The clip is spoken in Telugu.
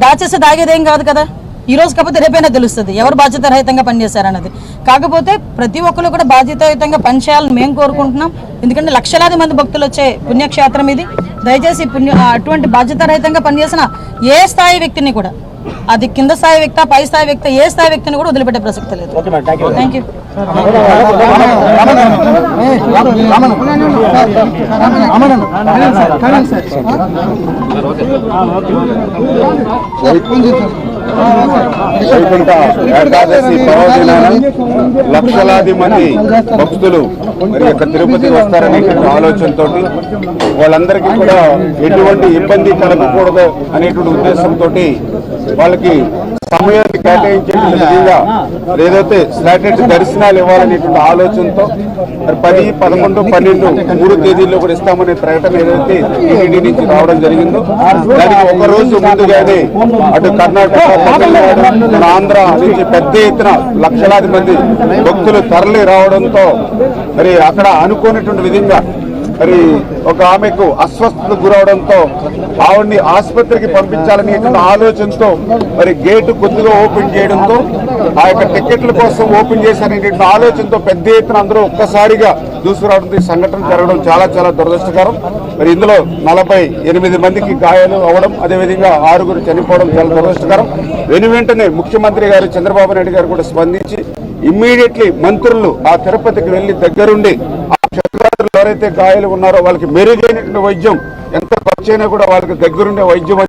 దాచేస్తే దాగేదేం కాదు కదా. ఈ రోజు కాకపోతే రేపైనా తెలుస్తుంది ఎవరు బాధ్యతారహితంగా పనిచేశారన్నది. కాకపోతే ప్రతి ఒక్కరు కూడా బాధ్యతాయుతంగా పనిచేయాలని మేము కోరుకుంటున్నాం. ఎందుకంటే లక్షలాది మంది భక్తులు వచ్చే పుణ్యక్షేత్రం ఇది. దయచేసి అటువంటి బాధ్యతారహితంగా పనిచేసిన ఏ స్థాయి వ్యక్తిని కూడా, అది కింద స్థాయి వ్యక్తి పై స్థాయి వ్యక్తి ఏ స్థాయి వ్యక్తిని కూడా వదిలిపెట్టే ప్రసక్తి లేదు. Thank you. వైకుంఠ ఏకాదశి పర్వదినాన లక్షలాది మంది భక్తులు మరి యొక్క తిరుపతికి వస్తారనేటువంటి ఆలోచనతో వాళ్ళందరికీ కూడా ఎటువంటి ఇబ్బంది కలగకూడదు అనేటువంటి ఉద్దేశంతో వాళ్ళకి సమయాన్ని కేటాయించేటువంటి విధంగా ఏదైతే స్లాటెడ్ దర్శనాలు ఇవ్వాలనేటువంటి ఆలోచనతో మరి 10, 11, 12, 3 తేదీల్లో కూడా ఇస్తామనే ప్రకటన ఏదైతే టీటీడీ నుంచి రావడం జరిగిందో దానికి ఒక రోజు ముందుగానే అటు కర్ణాటక, తమిళనాడు, మన ఆంధ్ర నుంచి పెద్ద ఎత్తున లక్షలాది మంది భక్తులు తరలి రావడంతో మరి అక్కడ అనుకోనటువంటి విధంగా మరి ఒక ఆమెకు అస్వస్థతకు గురవడంతో ఆవిడ్ని ఆసుపత్రికి పంపించాలనేటువంటి ఆలోచనతో మరి గేటు కొద్దిగా ఓపెన్ చేయడంతో ఆ యొక్క టికెట్ల కోసం ఓపెన్ చేశారనేటువంటి ఆలోచనతో పెద్ద ఎత్తున అందరూ ఒక్కసారిగా దూసుకురావడంతో ఈ సంఘటన జరగడం చాలా చాలా దురదృష్టకరం. మరి ఇందులో 48 మందికి గాయాలు అవ్వడం, అదేవిధంగా 6 చనిపోవడం చాలా దురదృష్టకరం. వెంటనే ముఖ్యమంత్రి గారు చంద్రబాబు నాయుడు గారు కూడా స్పందించి ఇమ్మీడియట్లీ మంత్రులు ఆ తిరుపతికి వెళ్లి దగ్గరుండి ఎవరైతే గాయాలు ఉన్నారో వాళ్ళకి మెరుగైనటువంటి వైద్యం, ఎంత ఖర్చైనా కూడా వాళ్ళకి దగ్గరుండే వైద్యం